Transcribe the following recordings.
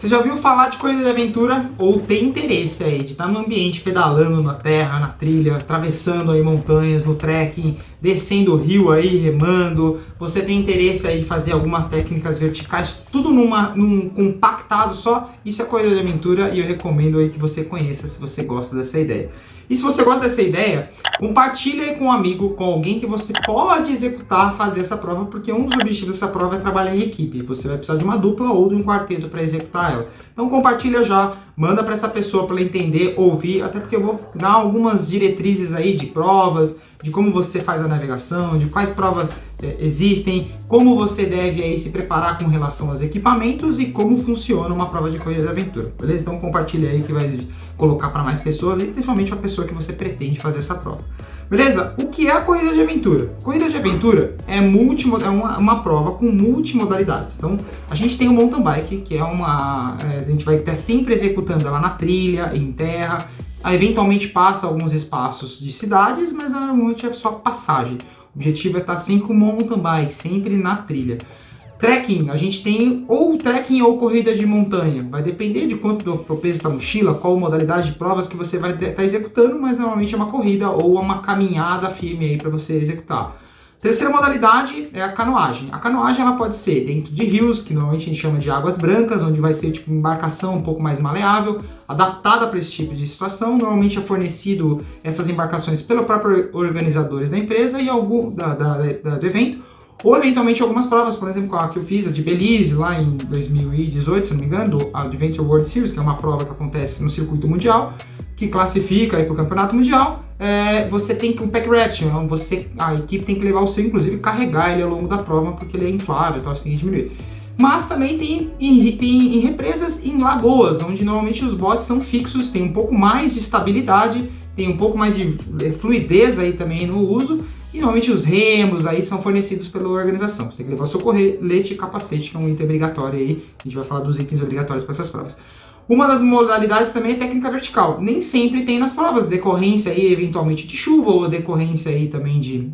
Você já ouviu falar de corrida de aventura ou tem interesse aí de estar no ambiente pedalando na terra, na trilha, atravessando aí montanhas, no trekking, descendo o rio aí, remando? Você tem interesse aí de fazer algumas técnicas verticais, tudo num compactado só? Isso é corrida de aventura e eu recomendo aí que você conheça se você gosta dessa ideia. E se você gosta dessa ideia, compartilhe aí com um amigo, com alguém que você pode executar, fazer essa prova, porque um dos objetivos dessa prova é trabalhar em equipe. Você vai precisar de uma dupla ou de um quarteto para executar ela. Então compartilha já, manda para essa pessoa para ela entender, ouvir, até porque eu vou dar algumas diretrizes aí de provas, de como você faz a navegação, de quais provas existem, como você deve aí se preparar com relação aos equipamentos e como funciona uma prova de corrida de aventura, beleza? Então compartilha aí que vai colocar para mais pessoas e principalmente para a pessoa que você pretende fazer essa prova. Beleza? O que é a corrida de aventura? Corrida de aventura é uma prova com multimodalidades. Então, a gente tem o mountain bike, que é a gente vai estar sempre executando ela na trilha, em terra, eventualmente passa alguns espaços de cidades, mas normalmente é só passagem. O objetivo é estar sempre com mountain bike, sempre na trilha. Trekking, a gente tem ou trekking ou corrida de montanha. Vai depender de quanto do peso da mochila, qual modalidade de provas que você vai estar executando, mas normalmente é uma corrida ou uma caminhada firme aí para você executar. Terceira modalidade é a canoagem. A canoagem ela pode ser dentro de rios, que normalmente a gente chama de águas brancas, onde vai ser tipo embarcação um pouco mais maleável, adaptada para esse tipo de situação. Normalmente é fornecido essas embarcações pelos próprios organizadores da empresa e do evento. Ou eventualmente algumas provas, por exemplo, a que eu fiz, a de Belize, lá em 2018, se não me engano, a Adventure World Series, que é uma prova que acontece no circuito mundial, que classifica para o campeonato mundial. Você tem que um pack raft, então a equipe tem que levar o seu, inclusive carregar ele ao longo da prova, porque ele é inflável, então você tem que diminuir. Mas também tem em represas em lagoas, onde normalmente os botes são fixos, tem um pouco mais de estabilidade, tem um pouco mais de fluidez aí também no uso. E normalmente os remos aí são fornecidos pela organização. Você tem que levar o seu colete e capacete, que é um item obrigatório aí. A gente vai falar dos itens obrigatórios para essas provas. Uma das modalidades também é técnica vertical. Nem sempre tem nas provas, decorrência aí eventualmente de chuva ou decorrência aí também de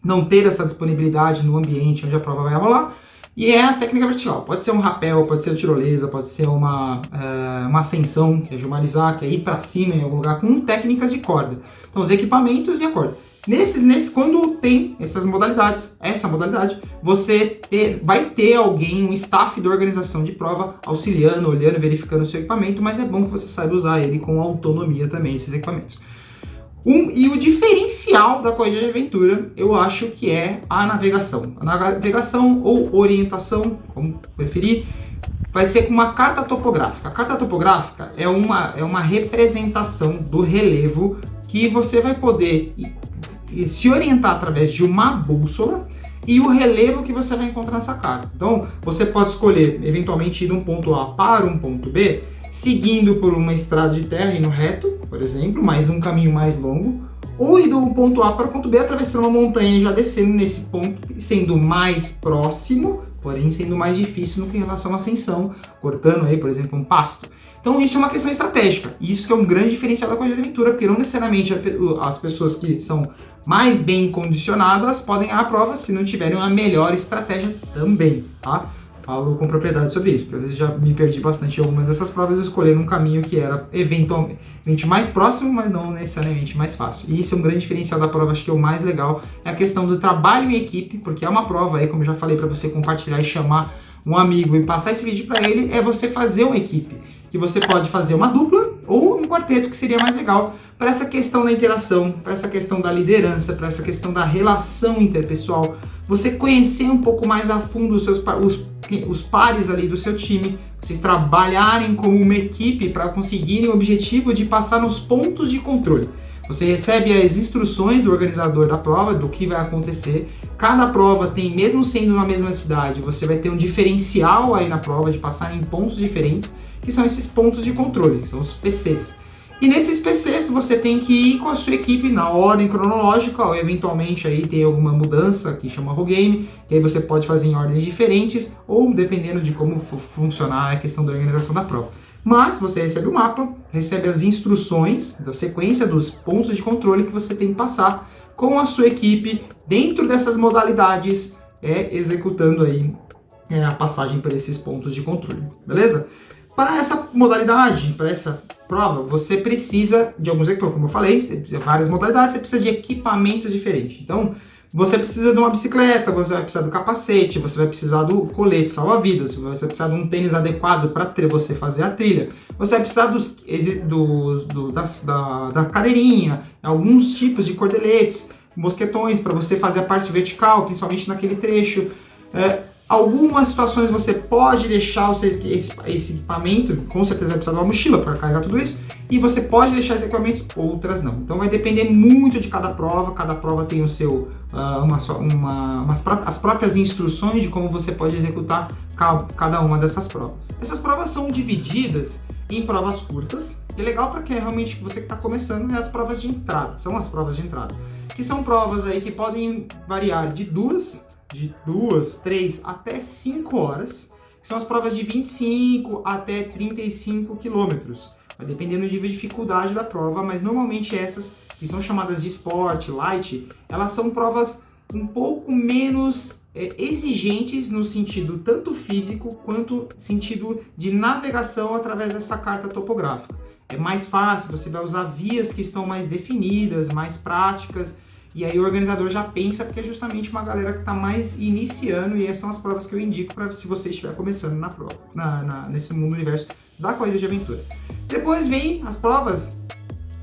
não ter essa disponibilidade no ambiente onde a prova vai rolar. E é a técnica vertical. Pode ser um rapel, pode ser a tirolesa, pode ser uma ascensão, que é jumarizar, que é ir para cima em algum lugar com técnicas de corda. Então os equipamentos e a corda. Quando tem essa modalidade, você vai ter alguém, um staff da organização de prova, auxiliando, olhando, verificando o seu equipamento, mas é bom que você saiba usar ele com autonomia também, esses equipamentos. E o diferencial da corrida de aventura, eu acho que é a navegação. A navegação ou orientação, como preferir, vai ser com uma carta topográfica. A carta topográfica é uma representação do relevo que você vai poder se orientar através de uma bússola e o relevo que você vai encontrar nessa carta. Então, você pode escolher, eventualmente, ir de um ponto A para um ponto B, seguindo por uma estrada de terra indo reto, por exemplo, mas um caminho mais longo, ou ir do ponto A para o ponto B, atravessando uma montanha e já descendo nesse ponto, sendo mais próximo, porém sendo mais difícil no que em relação à ascensão, cortando aí, por exemplo, um pasto. Então isso é uma questão estratégica, e isso que é um grande diferencial da corrida de aventura, porque não necessariamente as pessoas que são mais bem condicionadas podem ir à prova se não tiverem a melhor estratégia também, tá? Falo com propriedade sobre isso, porque às vezes já me perdi bastante em algumas dessas provas, escolhendo um caminho que era eventualmente mais próximo, mas não necessariamente mais fácil. E isso é um grande diferencial da prova, acho que é o mais legal, é a questão do trabalho em equipe, porque é uma prova aí, como eu já falei, para você compartilhar e chamar um amigo e passar esse vídeo para ele, é você fazer uma equipe, que você pode fazer uma dupla ou um quarteto, que seria mais legal, para essa questão da interação, para essa questão da liderança, para essa questão da relação interpessoal, você conhecer um pouco mais a fundo os pares ali do seu time, vocês trabalharem como uma equipe para conseguirem o objetivo de passar nos pontos de controle. Você recebe as instruções do organizador da prova, do que vai acontecer. Cada prova tem, mesmo sendo na mesma cidade, você vai ter um diferencial aí na prova de passar em pontos diferentes, que são esses pontos de controle, que são os PCs. E nesses PCs você tem que ir com a sua equipe na ordem cronológica, ou eventualmente aí tem alguma mudança que chama rogame, que aí você pode fazer em ordens diferentes, ou dependendo de como funcionar a questão da organização da prova. Mas você recebe o mapa, recebe as instruções da sequência dos pontos de controle que você tem que passar com a sua equipe dentro dessas modalidades, executando aí a passagem por esses pontos de controle, beleza? Para essa modalidade, para essa prova, você precisa de alguns equipamentos, como eu falei, você precisa de várias modalidades, você precisa de equipamentos diferentes. Então, você precisa de uma bicicleta, você vai precisar do capacete, você vai precisar do colete salva-vidas, você vai precisar de um tênis adequado para você fazer a trilha, você vai precisar da cadeirinha, alguns tipos de cordeletes, mosquetões para você fazer a parte vertical, principalmente naquele trecho. Algumas situações você pode deixar esse equipamento, com certeza vai precisar de uma mochila para carregar tudo isso, e você pode deixar esses equipamentos, outras não. Então vai depender muito de cada prova tem o seu, as próprias instruções de como você pode executar cada uma dessas provas. Essas provas são divididas em provas curtas, que é legal para quem realmente você que está começando, é as provas de entrada, são as provas de entrada, que são provas aí que podem variar de 2, 3 até 5 horas, que são as provas de 25 até 35 quilômetros. Vai depender do nível de dificuldade da prova, mas normalmente essas, que são chamadas de Sport, Light, elas são provas um pouco menos exigentes no sentido tanto físico quanto sentido de navegação através dessa carta topográfica. É mais fácil, você vai usar vias que estão mais definidas, mais práticas, e aí o organizador já pensa, porque é justamente uma galera que está mais iniciando, e essas são as provas que eu indico para se você estiver começando na prova, nesse mundo universo da corrida de aventura. Depois vem as provas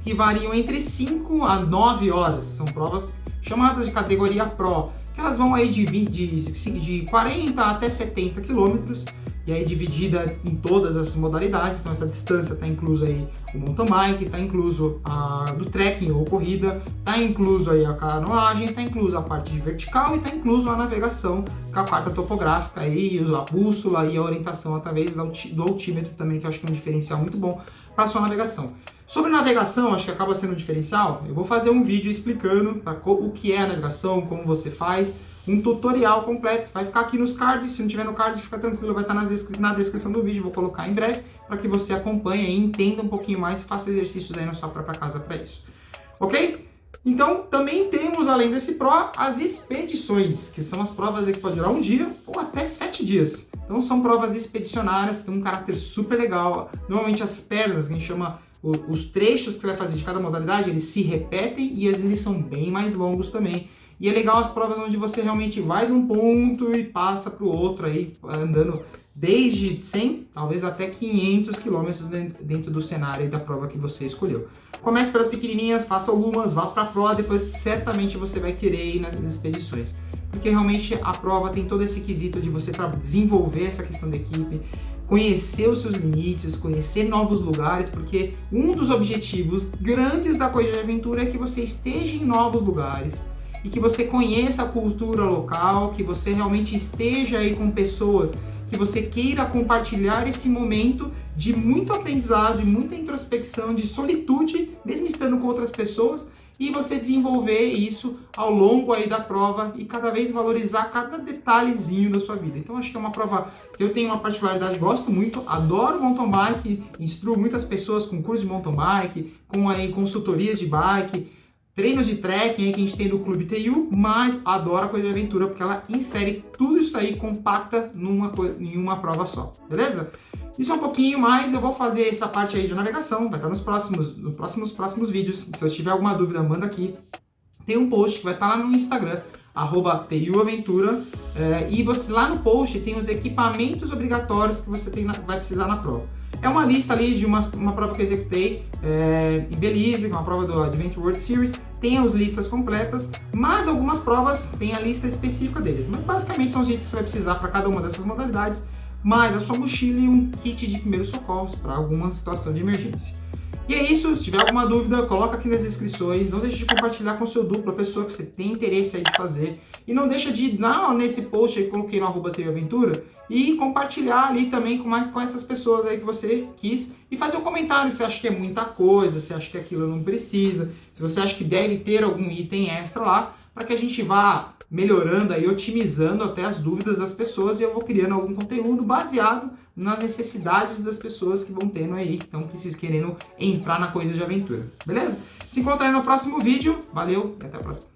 que variam entre 5 a 9 horas, são provas chamadas de categoria Pro, que elas vão aí de 40 até 70 quilômetros, e aí dividida em todas as modalidades. Então essa distância está incluso aí o mountain bike, está incluso a do trekking ou corrida, está incluso aí a canoagem, está incluso a parte de vertical e está incluso a navegação com a carta topográfica aí, a bússola e a orientação através do altímetro também, que eu acho que é um diferencial muito bom para a sua navegação. Sobre navegação, acho que acaba sendo um diferencial, eu vou fazer um vídeo explicando o que é a navegação, como você faz, um tutorial completo, vai ficar aqui nos cards, se não tiver no card, fica tranquilo, vai estar na descrição do vídeo, vou colocar em breve, para que você acompanhe e entenda um pouquinho mais e faça exercícios aí na sua própria casa para isso. Ok? Então, também temos, além desse Pro, as expedições, que são as provas que podem durar um dia ou até 7 dias. Então, são provas expedicionárias, tem um caráter super legal. Normalmente, as pernas, que a gente chama os trechos que você vai fazer de cada modalidade, eles se repetem e eles são bem mais longos também. E é legal as provas onde você realmente vai de um ponto e passa para o outro aí, andando desde 100, talvez até 500 quilômetros dentro do cenário da prova que você escolheu. Comece pelas pequenininhas, faça algumas, vá para a prova, depois certamente você vai querer ir nas expedições. Porque realmente a prova tem todo esse quesito de você desenvolver essa questão da equipe, conhecer os seus limites, conhecer novos lugares, porque um dos objetivos grandes da corrida de aventura é que você esteja em novos lugares e que você conheça a cultura local, que você realmente esteja aí com pessoas, que você queira compartilhar esse momento de muito aprendizado, de muita introspecção, de solitude, mesmo estando com outras pessoas, e você desenvolver isso ao longo aí da prova e cada vez valorizar cada detalhezinho da sua vida. Então acho que é uma prova que eu tenho uma particularidade, gosto muito, adoro mountain bike, instruo muitas pessoas com curso de mountain bike, com aí consultorias de bike, treinos de trekking que a gente tem do Clube TU, mas adoro a coisa de aventura porque ela insere tudo isso aí compacta em uma prova só, beleza? Isso é um pouquinho mais, eu vou fazer essa parte aí de navegação, vai estar nos próximos vídeos. Se você tiver alguma dúvida, manda aqui. Tem um post que vai estar lá no Instagram, @tuaventura, e você lá no post tem os equipamentos obrigatórios que você vai precisar na prova. É uma lista ali de uma prova que eu executei em Belize, uma prova do Adventure World Series, tem as listas completas, mas algumas provas têm a lista específica deles. Mas basicamente são os itens que você vai precisar para cada uma dessas modalidades, mais a sua mochila e um kit de primeiros socorros para alguma situação de emergência. E é isso, se tiver alguma dúvida, coloca aqui nas descrições, não deixe de compartilhar com seu duplo, a pessoa que você tem interesse aí de fazer, e não deixa de ir nesse post aí que coloquei no @TUAventura e compartilhar ali também com essas pessoas aí que você quis, e fazer um comentário se acha que é muita coisa, se acha que aquilo não precisa, se você acha que deve ter algum item extra lá, para que a gente vá melhorando aí, otimizando até as dúvidas das pessoas, e eu vou criando algum conteúdo baseado nas necessidades das pessoas que vão tendo aí, que estão querendo entrar na corrida de aventura, beleza? Se encontra aí no próximo vídeo, valeu e até a próxima.